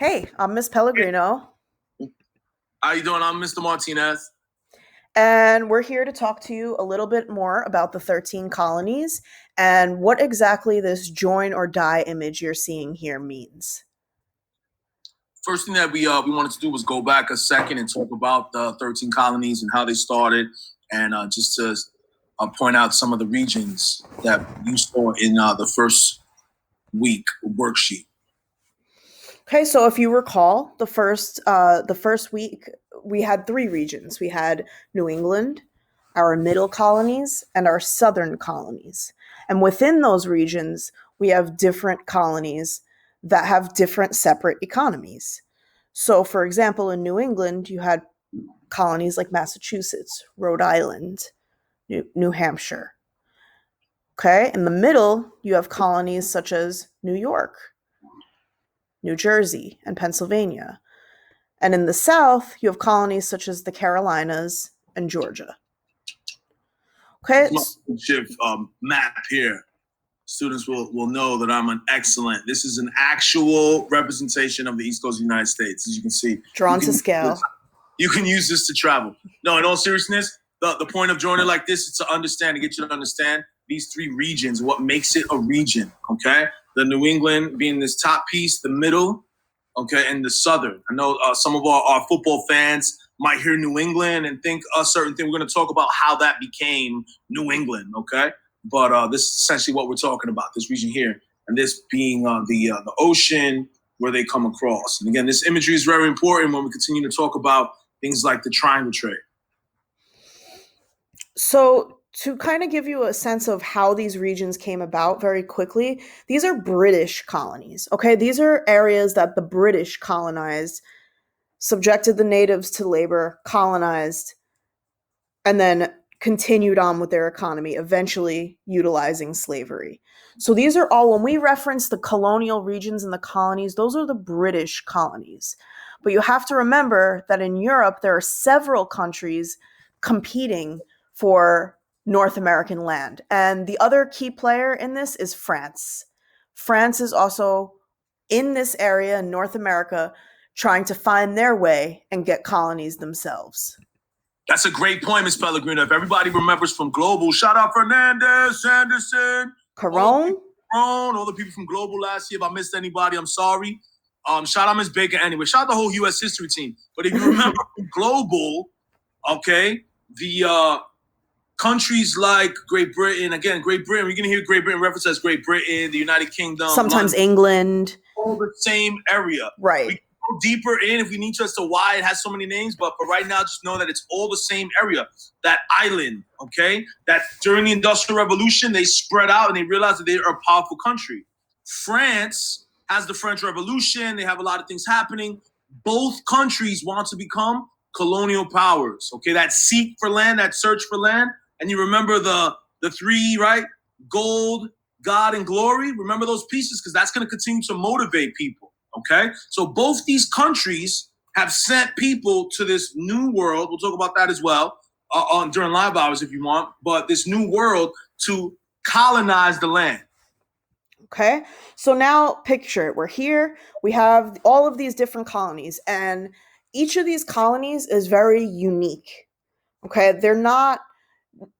Hey, I'm Miss Pellegrino, How you doing? I'm Mr. Martinez. and we're here to talk to you a little bit more about the 13 colonies and what exactly this join or die image you're seeing here means. First thing that we wanted to do was go back a second and talk about the 13 colonies and how they started, and just to point out some of the regions that you saw in the first week worksheet. Okay, so if you recall, the first week we had three regions. We had New England, our middle colonies, and our southern colonies. And within those regions, we have different colonies that have different separate economies. So, for example, in New England, you had colonies like Massachusetts, Rhode Island, New Hampshire. Okay, in the middle, you have colonies such as New York, New Jersey, and Pennsylvania. And in the South, you have colonies such as the Carolinas and Georgia. Okay. This map here, students will know that I'm an excellent. This is an actual representation of the East Coast of the United States, as you can see. Drawn to scale. You can use this to travel. No, in all seriousness, the point of drawing it like this is to understand, to get you to understand these three regions, what makes it a region, okay? The New England being this top piece, the middle, okay, and the southern. I know some of our football fans might hear New England and think a certain thing. We're going to talk about how that became New England, okay? But this is essentially what we're talking about, this region here, and this being the ocean where they come across. And again, this imagery is very important when we continue to talk about things like the triangle trade. So, to kind of give you a sense of how these regions came about very quickly, these are British colonies. Okay, these are areas that the British colonized, subjected the natives to labor, colonized, and then continued on with their economy, eventually utilizing slavery. So these are all, when we reference the colonial regions and the colonies, those are the British colonies. But you have to remember that in Europe, there are several countries competing for North American land. And the other key player in this is France. France is also in this area in North America trying to find their way and get colonies themselves. That's a great point, Ms. Pellegrino. If everybody remembers from Global, shout out Fernandez, Sanderson, Caron, all the people from Global last year. If I missed anybody, I'm sorry. Shout out Ms. Baker anyway. Shout out the whole U.S. history team. But if you remember from Global, okay, the countries like Great Britain, again, Great Britain, you're going to hear Great Britain referenced as Great Britain, the United Kingdom. Sometimes London, England. all the same area. Right. We go deeper in if we need to as to why it has so many names, but for right now, just know that it's all the same area. That island, okay? That during the Industrial Revolution, they spread out and they realized that they are a powerful country. France has the French Revolution. They have a lot of things happening. Both countries want to become colonial powers, okay? That seek for land, that search for land. And you remember the three, right? Gold, God, and glory. Remember those pieces because that's going to continue to motivate people, okay? So both these countries have sent people to this new world. We'll talk about that as well during live hours if you want. But this new world to colonize the land. Okay, so now picture it. We're here. We have all of these different colonies, and each of these colonies is very unique. Okay, they're not,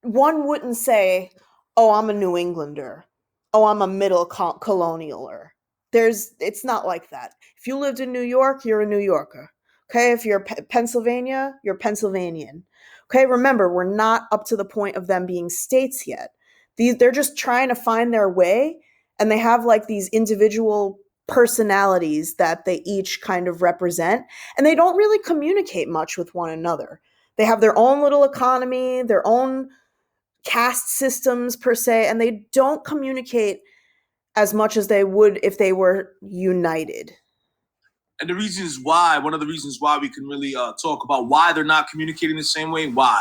one wouldn't say, oh, I'm a New Englander. Oh, I'm a middle colonialer. It's not like that. If you lived in New York, you're a New Yorker. Okay, if you're Pennsylvania, you're Pennsylvanian. Okay, remember, we're not up to the point of them being states yet. They're just trying to find their way, and they have like these individual personalities that they each kind of represent, and they don't really communicate much with one another. They have their own little economy, their own caste systems per se, and they don't communicate as much as they would if they were united. And the reasons why, one of the reasons why we can really talk about why they're not communicating the same way, why?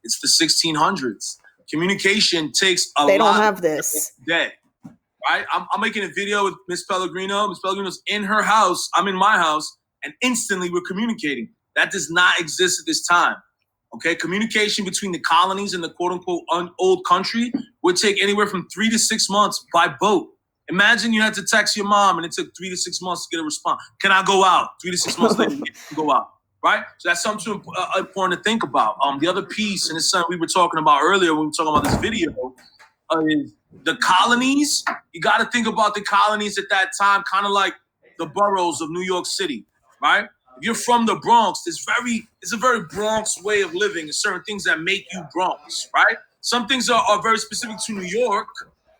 It's the 1600s. Communication takes a lot. They don't have this. Day, right? I'm making a video with Miss Pellegrino. Miss Pellegrino's in her house. I'm in my house. And instantly we're communicating. That does not exist at this time. Okay, communication between the colonies and the quote-unquote old country would take anywhere from 3 to 6 months by boat. Imagine you had to text your mom and it took 3 to 6 months to get a response. Can I go out? 3 to 6 months later, you can go out, right? So that's something important to think about. The other piece, and it's something we were talking about earlier when we were talking about this video, is the colonies. You got to think about the colonies at that time, kind of like the boroughs of New York City, right? If you're from the Bronx, it's a very Bronx way of living. There's certain things that make you Bronx, right? Some things are very specific to New York,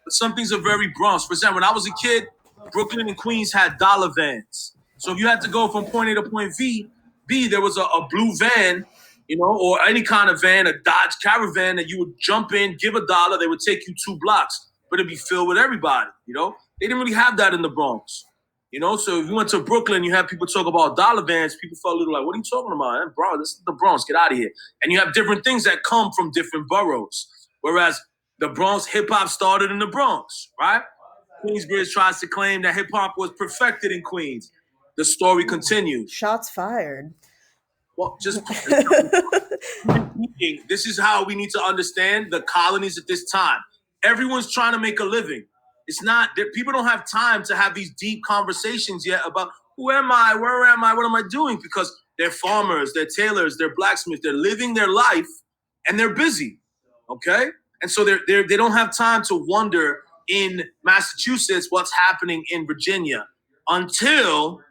but some things are very Bronx. For example, when I was a kid, Brooklyn and Queens had dollar vans. So if you had to go from point A to point B, there was a blue van, or any kind of van, a Dodge Caravan that you would jump in, give $1, they would take you 2 blocks, but it'd be filled with everybody, They didn't really have that in the Bronx, So if you went to Brooklyn, you have people talk about dollar vans, people felt a little like, what are you talking about? Bro, this is the Bronx, get out of here. And you have different things that come from different boroughs. Whereas the Bronx, hip-hop started in the Bronx, right? Queensbridge tries to claim that hip-hop was perfected in Queens. The story continues. Shots fired. Well, this is how we need to understand the colonies at this time. Everyone's trying to make a living. It's not that people don't have time to have these deep conversations yet about who am I, where am I, what am I doing? Because they're farmers, they're tailors, they're blacksmiths, they're living their life and they're busy. Okay? And so they don't have time to wonder in Massachusetts what's happening in Virginia until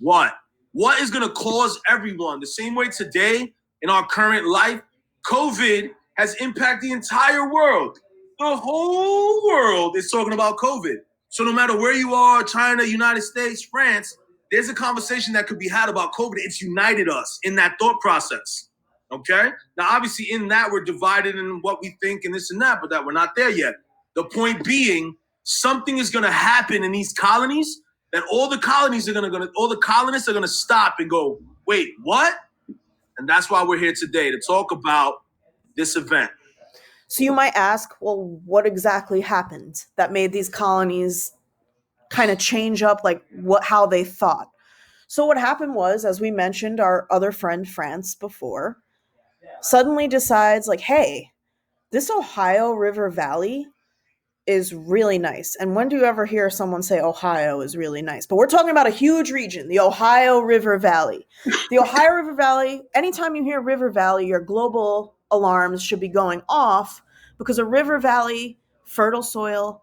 what? What is going to cause everyone? The same way today in our current life, COVID has impacted the entire world. The whole world is talking about COVID. So no matter where you are, China, United States, France, there's a conversation that could be had about COVID. It's united us in that thought process. Okay? Now, obviously, in that, we're divided in what we think and this and that, but that we're not there yet. The point being, something is going to happen in these colonies that all the colonists are going to stop and go, wait, what? And that's why we're here today, to talk about this event. So you might ask, well, what exactly happened that made these colonies kind of change up how they thought? So what happened was, as we mentioned, our other friend France before suddenly decides hey, this Ohio River Valley is really nice. And when do you ever hear someone say Ohio is really nice? But we're talking about a huge region, the Ohio River Valley. The Ohio River Valley, anytime you hear River Valley, your global alarms should be going off because a river valley, fertile soil,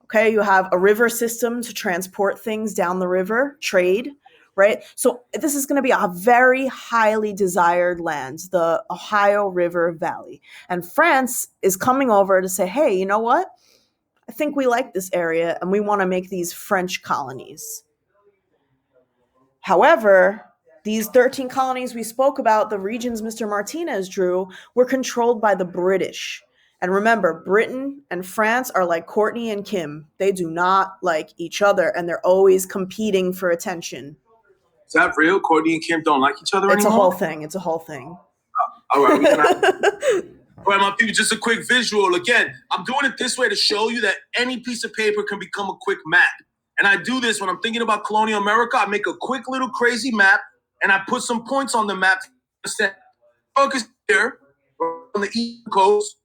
okay, you have a river system to transport things down the river, trade, right? So this is going to be a very highly desired land, the Ohio River Valley. And France is coming over to say, hey, you know what? I think we like this area and we want to make these French colonies. However, these 13 colonies we spoke about, the regions Mr. Martinez drew, were controlled by the British. And remember, Britain and France are like Courtney and Kim. They do not like each other and they're always competing for attention. Is that real? Courtney and Kim don't like each other anymore? It's a whole thing. All right, all right, my people, just a quick visual. Again, I'm doing it this way to show you that any piece of paper can become a quick map. And I do this when I'm thinking about colonial America. I make a quick little crazy map, and I put some points on the map to understand. Focus here on the East Coast,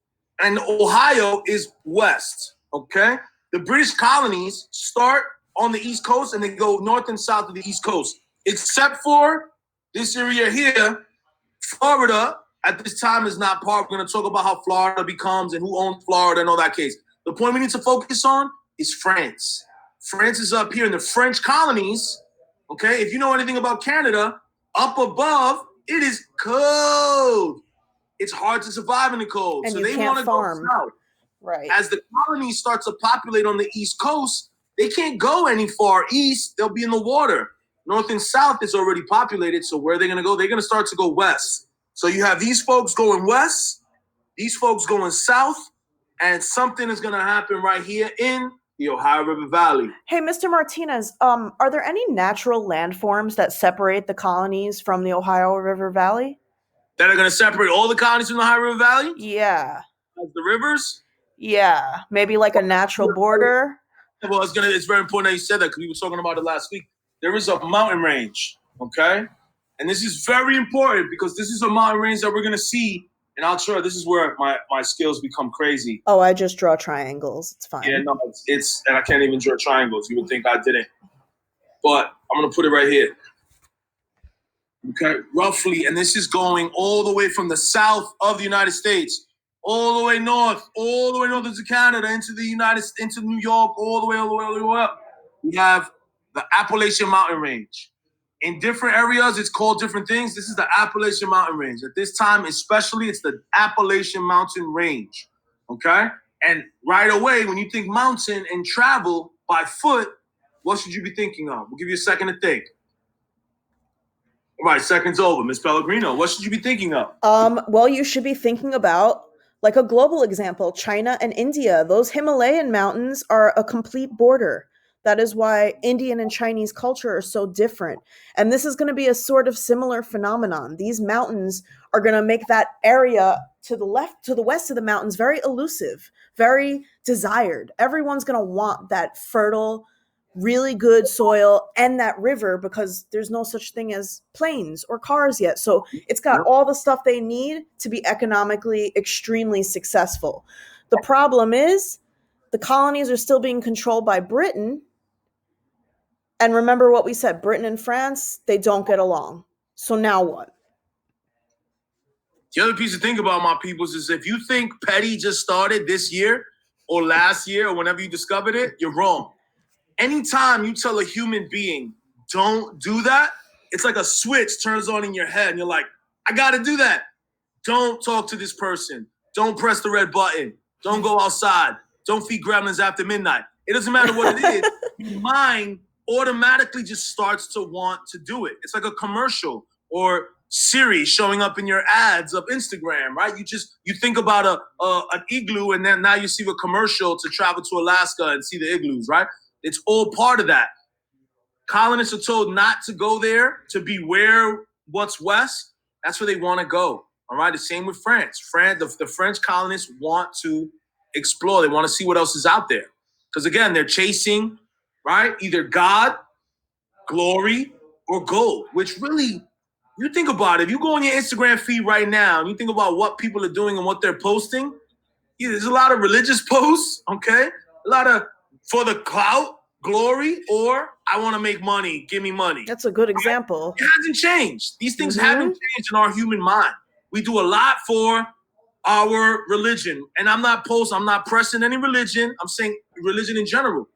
and Ohio is west, okay? The British colonies start on the East Coast, and they go north and south of the East Coast, except for this area here, Florida. At this time is not part. We're going to talk about how Florida becomes and who owns Florida and all that case. The point we need to focus on is France. France is up here in the French colonies. Okay, if you know anything about Canada, up above, it is cold. It's hard to survive in the cold. And so you they can't want to go farm. south. Right. As the colonies start to populate on the East Coast, they can't go any far east. They'll be in the water. North and south is already populated. So where are they going to go? They're going to start to go west. So you have these folks going west, these folks going south, and something is going to happen right here in the Ohio River Valley. Hey, Mr. Martinez, are there any natural landforms that separate the colonies from the Ohio River Valley? That are going to separate all the colonies from the Ohio River Valley? Yeah. Like the rivers? Yeah, maybe like a natural border. Well, it's very important that you said that because we were talking about it last week. There is a mountain range, okay? And this is very important because this is a mountain range that we're going to see And I'll try. This is where my skills become crazy. Oh, I just draw triangles. It's Yeah, fine. no, it's and I can't even draw triangles. You would think I didn't, but I'm gonna put it right here. Okay, roughly, and this is going all the way from the south of the United States, all the way north into Canada, into New York, all the way, all the way up. We have the Appalachian Mountain Range. In different areas, it's called different things. This is the Appalachian Mountain Range. At this time, especially, it's the Appalachian Mountain Range. Okay, and right away, when you think mountain and travel by foot, what should you be thinking of? We'll give you a second to think. Right, seconds over. Ms. Pellegrino, what should you be thinking of? Well, you should be thinking about, like, a global example, China and India. Those Himalayan mountains are a complete border. That is why Indian and Chinese culture are so different. And this is going to be a sort of similar phenomenon. These mountains are going to make that area to the left, to the west of the mountains, very elusive, very desired. Everyone's going to want that fertile, really good soil and that river, because there's no such thing as planes or cars yet. So it's got all the stuff they need to be economically extremely successful. The problem is the colonies are still being controlled by Britain. And remember what we said, Britain and France, they don't get along. So now what? The other piece to think about, my peoples, is if you think petty just started this year or last year or whenever you discovered it, you're wrong. Anytime you tell a human being, don't do that, it's like a switch turns on in your head and you're like, I got to do that. Don't talk to this person. Don't press the red button. Don't go outside. Don't feed gremlins after midnight. It doesn't matter what it is. Your mind automatically just starts to want to do it. It's like a commercial or Siri showing up in your ads of Instagram, right? You think about an igloo, and then now you see a commercial to travel to Alaska and see the igloos, right? It's all part of that. Colonists are told not to go there, to beware what's west. That's where they want to go. All right. The same with France. The French colonists want to explore. They want to see what else is out there. Because again, they're chasing, right, either God, glory, or gold, which really, you think about it, if you go on your Instagram feed right now and you think about what people are doing and what they're posting, yeah, there's a lot of religious posts, okay? A lot of for the clout, glory, or I want to make money, give me money. That's a good example. It hasn't changed. These things haven't changed in our human mind. We do a lot for our religion. And I'm not pressing any religion. I'm saying religion in general.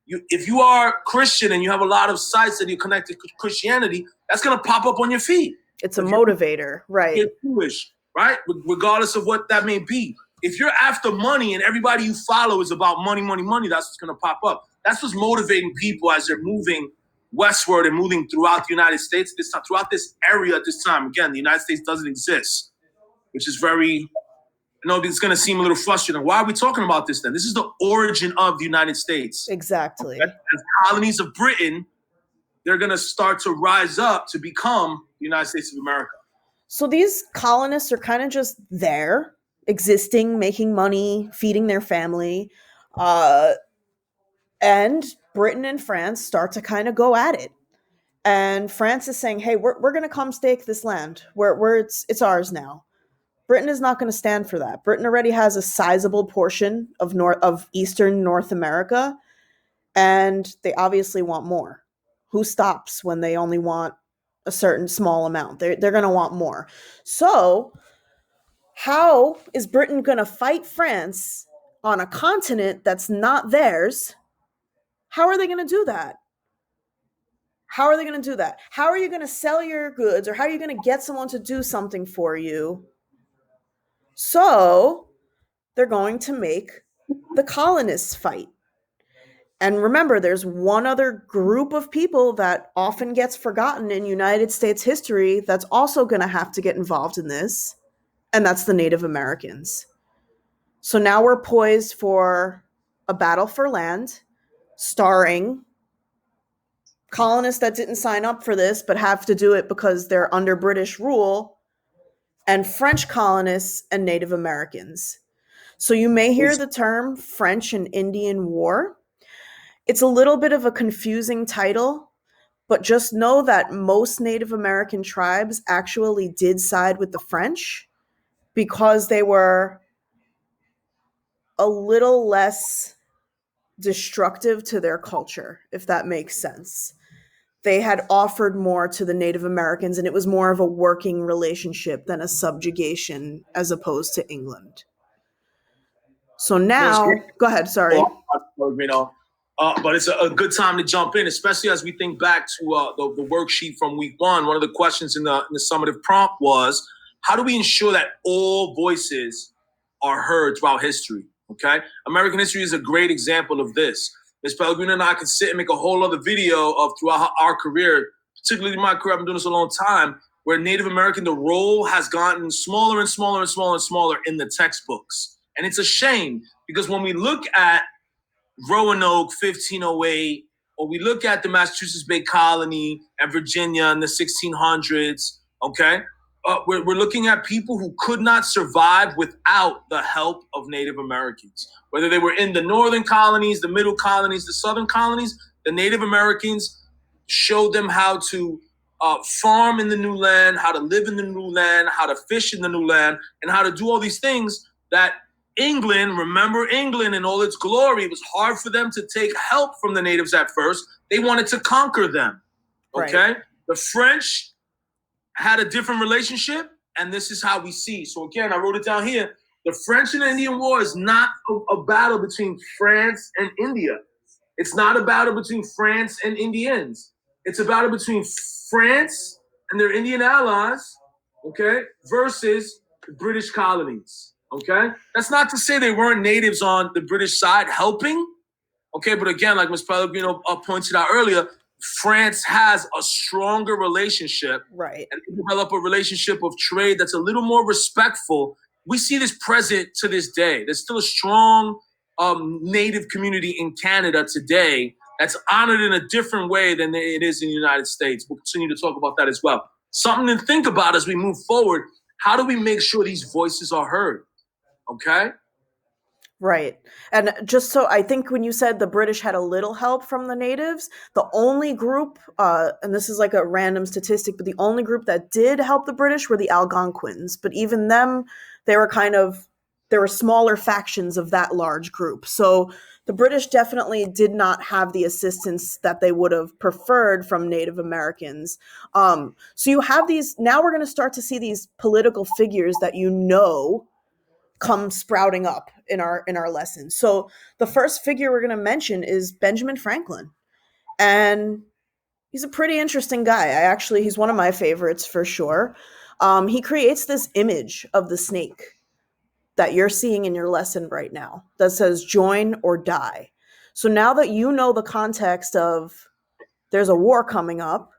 If you are Christian and you have a lot of sites that you're connected to Christianity, that's going to pop up on your feed. It's a motivator, right? You're Jewish, right? Regardless of what that may be. If you're after money and everybody you follow is about money, money, money, that's what's going to pop up. That's what's motivating people as they're moving westward and moving throughout the United States, this time, throughout this area at this time. Again, the United States doesn't exist, which is very, it's going to seem a little frustrating. Why are we talking about this then? This is the origin of the United States. Exactly. As colonies of Britain, they're going to start to rise up to become the United States of America. So these colonists are kind of just there, existing, making money, feeding their family. And Britain and France start to kind of go at it. And France is saying, hey, we're going to come stake this land. It's ours now. Britain is not going to stand for that. Britain already has a sizable portion of Eastern North America, and they obviously want more. Who stops when they only want a certain small amount? They're going to want more. So how is Britain going to fight France on a continent that's not theirs? How are they going to do that? How are they going to do that? How are you going to sell your goods, or how are you going to get someone to do something for you? So they're going to make the colonists fight. And remember, there's one other group of people that often gets forgotten in United States history that's also going to have to get involved in this, and that's the Native Americans. So now we're poised for a battle for land starring colonists that didn't sign up for this but have to do it because they're under British rule, and French colonists and Native Americans. So you may hear the term French and Indian War. It's a little bit of a confusing title, but just know that most Native American tribes actually did side with the French, because they were a little less destructive to their culture, if that makes sense. They had offered more to the Native Americans, and it was more of a working relationship than a subjugation as opposed to England. So There's now, great go ahead, sorry. But it's a good time to jump in, especially as we think back to the worksheet from week one. One of the questions in the summative prompt was, how do we ensure that all voices are heard throughout history? Okay, American history is a great example of this. Ms. Pellegrino and I could sit and make a whole other video of throughout our career, particularly my career. I've been doing this a long time, where Native American, the role has gotten smaller and smaller and smaller and smaller in the textbooks. And it's a shame because when we look at Roanoke, 1508, or we look at the Massachusetts Bay Colony and Virginia in the 1600s, okay? We're looking at people who could not survive without the help of Native Americans. Whether they were in the northern colonies, the middle colonies, the southern colonies, the Native Americans showed them how to farm in the new land, how to live in the new land, how to fish in the new land, and how to do all these things that England, remember England in all its glory, it was hard for them to take help from the natives at first. They wanted to conquer them, okay? Right. The French had a different relationship, and this is how we see. So again, I wrote it down here. The French and Indian War is not a battle between France and India. It's not a battle between France and Indians. It's a battle between France and their Indian allies, okay, versus the British colonies, okay? That's not to say they weren't natives on the British side helping, okay? But again, like Ms. Pellegrino pointed out earlier, France has a stronger relationship, right, and develop a relationship of trade that's a little more respectful. We see this present to this day. There's still a strong Native community in Canada today that's honored in a different way than it is in the United States. We'll continue to talk about that as well. Something to think about as we move forward. How do we make sure these voices are heard? Okay? Right. And just so I think when you said the British had a little help from the natives, the only group, and this is like a random statistic, but the only group that did help the British were the Algonquins. But even them, they were there were smaller factions of that large group. So the British definitely did not have the assistance that they would have preferred from Native Americans. So you have these, now we're going to start to see these political figures that come sprouting up in our lesson. So the first figure we're going to mention is Benjamin Franklin. And he's a pretty interesting guy. He's one of my favorites for sure. He creates this image of the snake that you're seeing in your lesson right now that says join or die. So now that you know the context of there's a war coming up,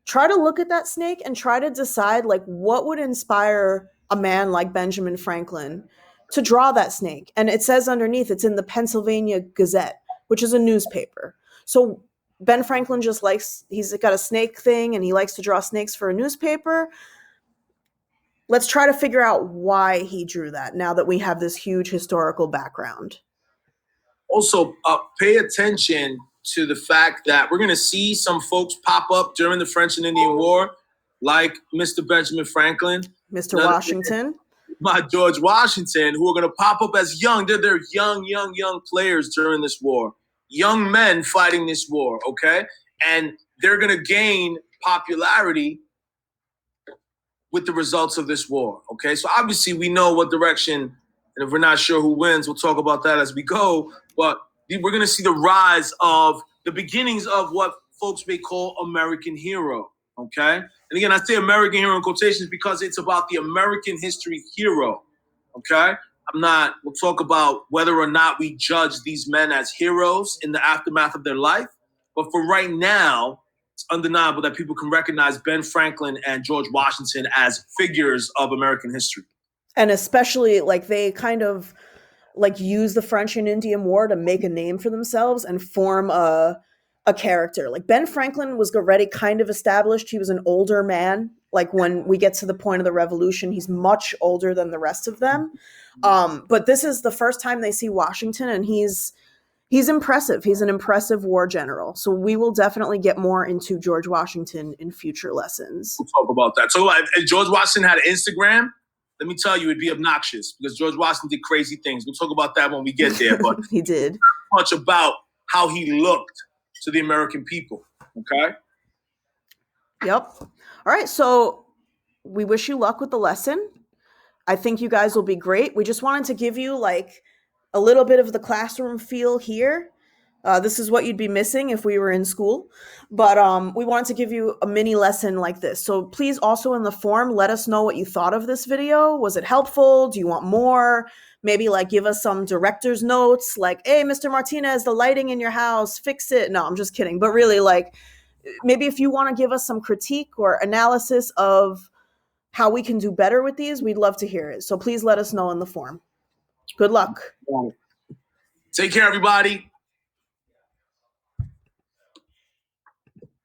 try to look at that snake and try to decide like what would inspire a man like Benjamin Franklin to draw that snake. And it says underneath, it's in the Pennsylvania Gazette, which is a newspaper. So Ben Franklin he's got a snake thing and he likes to draw snakes for a newspaper. Let's try to figure out why he drew that now that we have this huge historical background. Also, pay attention to the fact that we're going to see some folks pop up during the French and Indian War, like Mr. Benjamin Franklin. Mr. Washington. My George Washington, who are going to pop up as young. They're young players during this war. Young men fighting this war, okay? And they're going to gain popularity with the results of this war, okay? So obviously we know what direction, and if we're not sure who wins, we'll talk about that as we go, but we're going to see the rise of the beginnings of what folks may call American hero, okay? And again, I say American hero in quotations because it's about the American history hero, okay? We'll talk about whether or not we judge these men as heroes in the aftermath of their life, but for right now, it's undeniable that people can recognize Ben Franklin and George Washington as figures of American history. And especially like they kind of like use the French and Indian War to make a name for themselves and form a character. Like Ben Franklin was already kind of established. He was an older man. Like when we get to the point of the Revolution, he's much older than the rest of them. But this is the first time they see Washington, and he's impressive. He's an impressive war general. So we will definitely get more into George Washington in future lessons. We'll talk about that. So George Washington had an Instagram. let me tell you, it'd be obnoxious because George Washington did crazy things. We'll talk about that when we get there. But he did. Much about how he looked to the American people. Okay. Yep. All right. So we wish you luck with the lesson. I think you guys will be great. We just wanted to give you like a little bit of the classroom feel here. This is what you'd be missing if we were in school. But we wanted to give you a mini lesson like this. So please also in the form, let us know what you thought of this video. Was it helpful? Do you want more? Maybe like give us some director's notes like, hey, Mr. Martinez, the lighting in your house, fix it. No, I'm just kidding. But really like maybe if you want to give us some critique or analysis of how we can do better with these, we'd love to hear it. So please let us know in the form. Good luck. Take care, everybody.